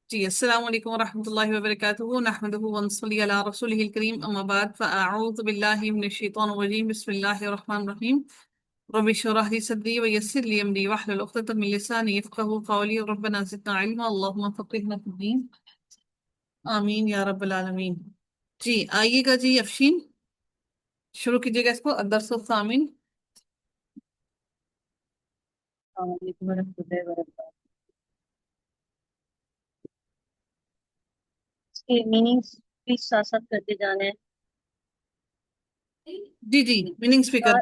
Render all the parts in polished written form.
جی السلام علیکم ورحمۃ اللہ وبرکاتہ نحمدہ ونصلی علی رسولہ الکریم اما بعد فاعوذ باللہ من الشیطان الرجیم بسم اللہ الرحمن الرحیم رب اشرح لي صدری ویسر لي امری واحلل عقدۃ من لسانی یفقهوا قولی ربنا زدنا علما اللهم فقهنا في الدین آمین یا رب العالمین۔ جی آئیے گا جی افشین شروع کیجیے گا اس کو الدرس الثامن۔ السلام علیکم ورحمۃ اللہ وبرکاتہ۔ اس کے میننگس بھی ساتھ ساتھ کرتے جانا ہے۔ جی جی میننگس بھی کر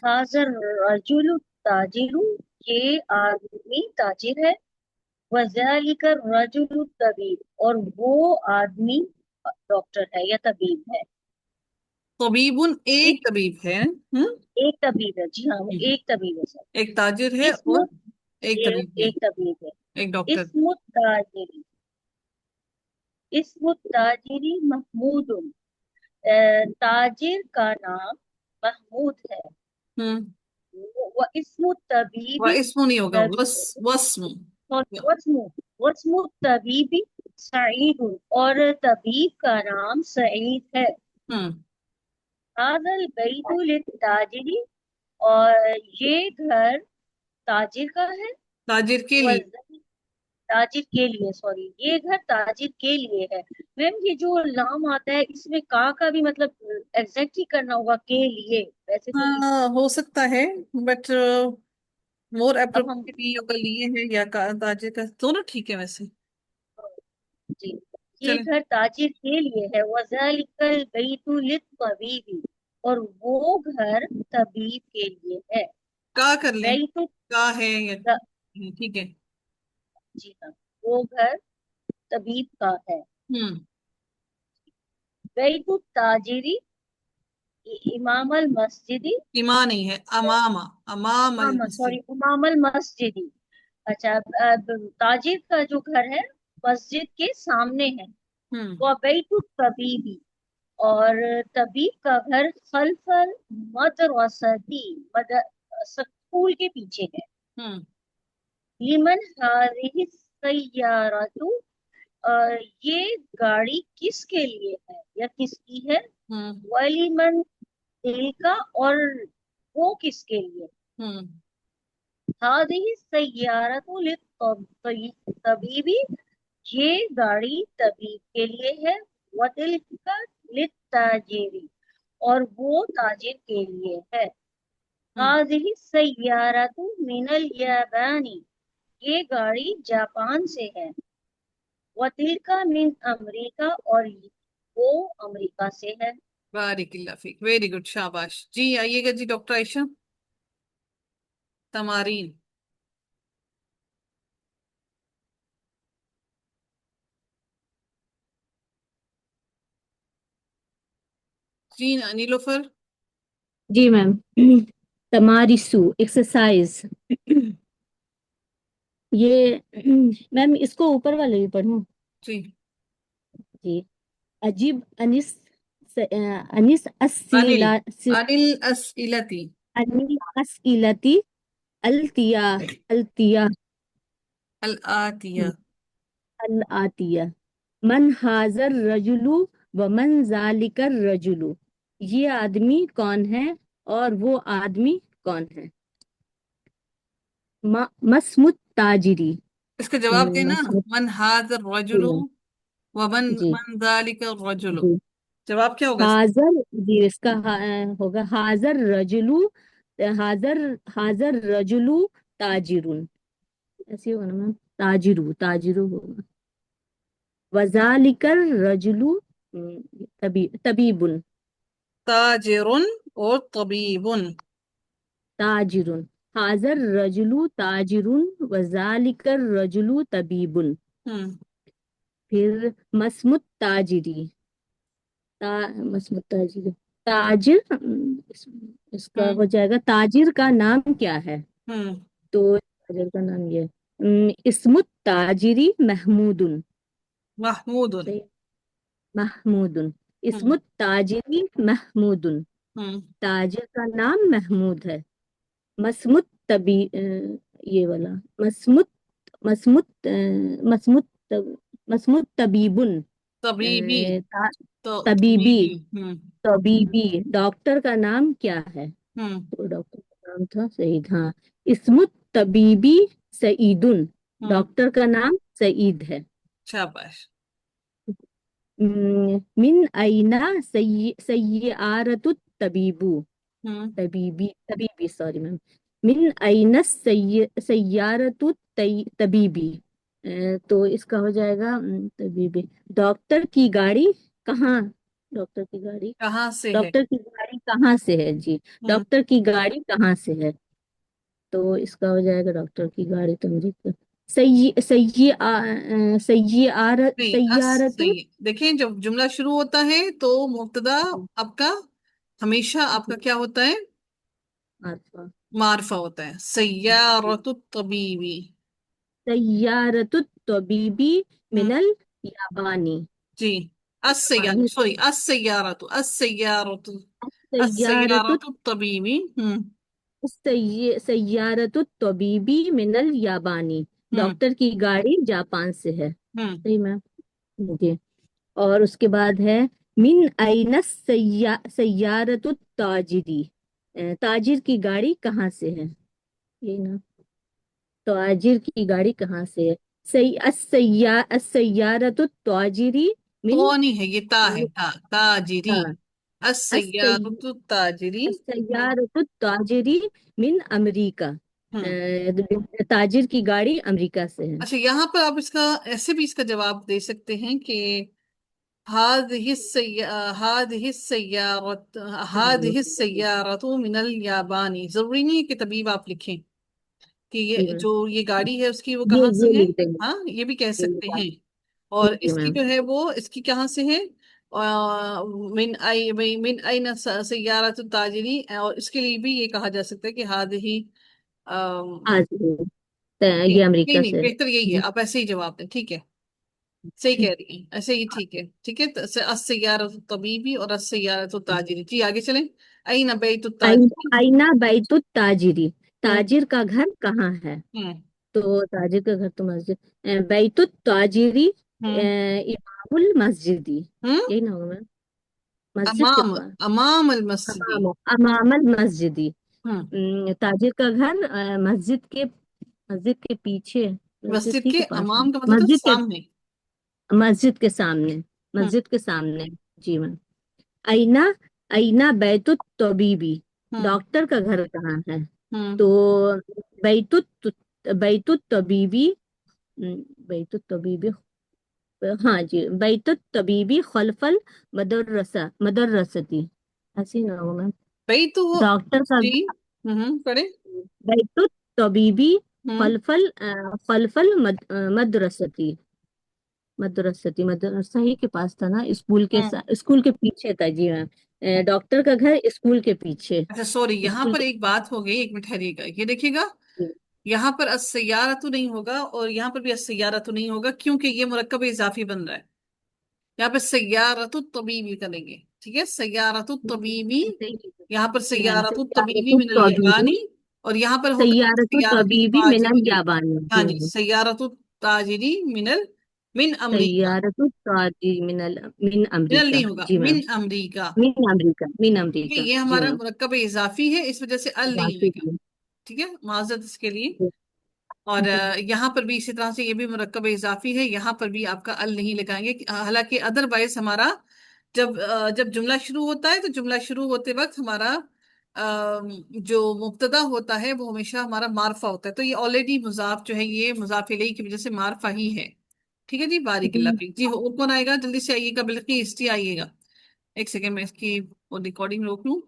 حاضر رجل تاجر، یہ آدمی تاجر ہے۔ وذالک الرجل طبیب، اور وہ آدمی ڈاکٹر ہے یا طبیب ہے۔ طبیب ایک طبیب ہے، ایک طبیب ہے، جی ہاں وہ ایک طبیب ہے سر۔ ایک تاجر ہے اسم اور ایک طبیب ہے، ایک طبیب ہے۔ ایک ڈاکٹر۔ اسم التاجری، اسم التاجری محمود، تاجر کا نام محمود ہے۔ وہ اسم الطبیب، اسم نہیں ہوگا، وسم۔ واسم الطبیب سعید، اور طبیب کا نام سعید ہے۔ هذا البیت للتاجر، اور یہ گھر تاجر کا ہے۔ تاجر کے لیے، تاجر کے لیے، سوری یہ گھر تاجر کے لیے ہے۔ میم یہ جو لام آتا ہے اس میں کا بھی مطلب ایگزیکٹ ہی کرنا ہوگا کے لیے، ویسے تو ہاں ہو سکتا ہے بٹ مور اب ہم اپروپریٹ یہ ہوگا لیے ہے یا تاجر کا، دونوں ٹھیک ہے ویسے۔ جی یہ چلیں گھر تاجر کے لیے ہے۔ وذالک البیت للطبیب، اور وہ گھر طبیب کے لیے ہے۔ کا کر لیں، بیت کا ہے یا ٹھیک ہے۔ جی ہاں وہ گھر طبیب کا ہے۔ بیت التاجری امام المسجد، ایمان نہیں ہے، امامہ، امام سوری المسجد۔ امام المسجد۔ اچھا تاجر کا جو گھر ہے مسجد کے سامنے ہے۔ وہ بیت الطبیبی، اور طبیب کا گھر خلف المدرستی، اسکول کے پیچھے ہے۔ لمن هذه السیارۃ، یہ گاڑی کس کے لیے ہے یا کس کی ہے۔ ولیمن کا، اور وہ کس کے لیے۔ هذه السیارۃ للطبیب، یہ گاڑی طبیب کے لیے ہے۔ وتلک للتاجر، اور وہ تاجر کے لیے ہے۔ هذه السیارۃ من الیابان، یہ گاڑی جاپان سے ہے۔ وتلک من امریکہ، اور وہ امریکہ سے ہے۔ بارک اللہ فیک، ویری گڈ، شاباش جی۔ آئیے گا جی ڈاکٹر عائشہ، تمارین۔ جی نیلوفر۔ جی میم، تمارسو ایکسرسائز، یہ میم اس کو اوپر والے بھی پڑھوں؟ جی جی عجیب انس انس انل، اسیلاتی انل اسئلتی، انل اسئلتی التیا التیا الآتیہ۔ الآتیہ، من حاضر رجلو و من ذالک الرجلو، یہ آدمی کون ہے اور وہ آدمی کون ہے۔ مسمت تاجری، اس کا جواب دینا، من هذا الرجل ومن جی من ذلك الرجل، جی جواب کیا ہوگا اس کا؟ حاضر، جی اس کا ہوگا حاضر رجلو، حاضر رجلو تاجرون، ایسے ہوگا نا میم، تاجرو ہوگا۔ وذالک الرجلو طبیبن، تاجر اور طبیب۔ تاجرن، حاضر رجلو تاجرن وذالک الرجلو طبیبن۔ پھر مسمت تاجری، مسمت تاجری، تاجر، اس کا ہو جائے گا تاجر کا نام کیا ہے، تو تاجر کا نام یہ ہے اسمت تاجری محمودن، محمود۔ محمودن، اسمت تاجری محمودن، تاجر کا نام محمود ہے۔ مسمت یہ والا مسمت مسمت مسمت مسمت طبیبن طبیبی، تو طبیبی طبیبی، طبیبی ڈاکٹر کا نام کیا ہے؟ ہوں تو ڈاکٹر کا نام تھا سعید. ہاں، اسمت طبیبی سعیدن، ہوں ڈاکٹر کا نام سعید ہے. شاباش. من اینا سیارت الطبیبو ہوں طبیبی سوری میم. من اینا سیارت طبیبی، تو اس کا ہو جائے گا طبیبی. ڈاکٹر کی گاڑی کہاں؟ ڈاکٹر کی گاڑی کہاں سے ہے؟ ڈاکٹر کی گاڑی کہاں سے ہے؟ جی، ہوں ڈاکٹر کی گاڑی کہاں سے ہے؟ تو اس کا ہو جائے گا ڈاکٹر کی گاڑی تمریک نہیں، سیارت. صحیح. دیکھیں جب جملہ شروع ہوتا ہے تو مبتدا آپ کا ہمیشہ آپ کا کیا ہوتا ہے؟ معرفہ ہوتا ہے. سیارت الطبیبی. سیارت الطبیبی من الیابانی. جی. السیارة سوری السیارة السیارة سیارت السیارة الطبیبی. سیارت الطبیبی من الیابانی، ہوں ڈاکٹر کی گاڑی جاپان سے ہے. ہوں صحیح میم. جی. اور اس کے بعد ہے من این سیارت التاجری، تاجر کی گاڑی کہاں سے ہے؟ یہ نا، تاجر کی گاڑی کہاں سے ہے؟ السیارت التاجری من، تو نہیں ہے، یہ تا ہے، تا تاجری. ہاں، السیارة التاجری. السیارت التاجری من امریکہ، ہوں تاجر کی گاڑی امریکہ سے ہے. اچھا، یہاں پر آپ اس کا ایسے بھی اس کا جواب دے سکتے ہیں کہ هذه السيارة هذه السيارة من اليابان. ضروری نہیں ہے کہ طبیب آپ لکھیں کہ جی یہ میم، جو یہ گاڑی ہے اس کی وہ کہاں سے یہ ہے. لکھ دیں گے. ہاں، یہ بھی کہہ جی سکتے ہیں. اور جی اس کی میم. جو ہے وہ اس کی کہاں سے ہے؟ من أين سيارة التاجری. اور اس کے لیے بھی یہ کہا جا سکتا ہے کہ هذه آج نہیں یہ نہیں امریکہ نہیں، سے. بہتر یہی ہے، جی آپ ایسے ہی جواب دیں. ٹھیک ہے، صحیح کہہ رہی ہیں، ایسے ہی ٹھیک ہے. ٹھیک ہے، السیارۃ الطبیبی اور السیارۃ التاجری. جی آگے چلیں. این بیت التاجری. آئینہ بیت التاجری، ہوں تاجر کا گھر کہاں ہے؟ ہوں تو تاجر کا گھر تو مسجد، بیت التاجری ہوں امام المسجدی، ہوں یہی نہ ہوگا؟ مسجد کے امام پاس، امام المسجدی. امام المسجدی. ہوں تاجر کا گھر مسجد کے پیچھے، مسجد مسجد ہی کے کے پاس ہے. امام کا مطلب تھا سامنے. مسجد کے سامنے، ہوں مسجد کے سامنے. جی میم. اینا اینا بیت الطبیبی، ہوں ڈاکٹر کا گھر کہاں ہے؟ ہوں تو بیت الطبیبی، بیت الطبیبی، ہاں جی، بیت الطبیبی خلف مدرستی، ایسی نہ ہو میم. بیت وہ. ڈاکٹر کا جی. پڑھے. بیت الطبیبی ہوں خلف المدرستی، مدرسہ ہی کے پاس تھا نا، ہوں اسکول کے پیچھے تھا. جی میم. ڈاکٹر کا گھر اسکول کے پیچھے، اچھا سوری، یہاں اسکول پر کے ایک بات ہو گئی، ایک منٹ ٹھہریے گا، یہ دیکھیے گا. پیچھے. یہاں پر السیارۃ نہیں ہوگا اور یہاں پر بھی السیارۃ نہیں ہوگا کیونکہ یہ مرکب اضافی بن رہا ہے. یہاں پہ سیارت الطبیبی کریں گے. ٹھیک ہے، سیارت الطبیبی. یہاں پر جی میم، سیارت سیارت الطبیبی من الطبیبی، الیابانی. اور یہاں پر ہوگا سیارت سیارت الطبیبی من التاجری. الیابانی. ہاں جی جی، میم. سیارت التاجری من امریکہ. سیارت التاجری من من امریکہ. نہیں ہوگا، جی من میم. امریکہ. من ٹھیک ہے، امریکہ. یہ جی ہمارا میم. مرکب اضافی ہے، اس وجہ سے ال نہیں ہوئے گا. ٹھیک ہے، معذرت اس کے لیے. اور یہاں پر بھی اسی طرح سے یہ بھی مرکب اضافی ہے، یہاں پر بھی آپ کا ال نہیں لگائیں گے. حالانکہ ادر وائز ہمارا جب جملہ شروع ہوتا ہے تو جملہ شروع ہوتے وقت ہمارا جو مبتدا ہوتا ہے وہ ہمیشہ ہمارا معرفہ ہوتا ہے. تو یہ آلریڈی مضاف جو ہے یہ مضاف الیہ کی وجہ سے معرفہ ہی ہے. ٹھیک ہے جی، بارک اللہ فیک. جی اور کون آئے گا؟ جلدی سے آئیے گا، بلقیس جی آئیے گا. ایک سیکنڈ میں اس کی ریکارڈنگ روک لوں.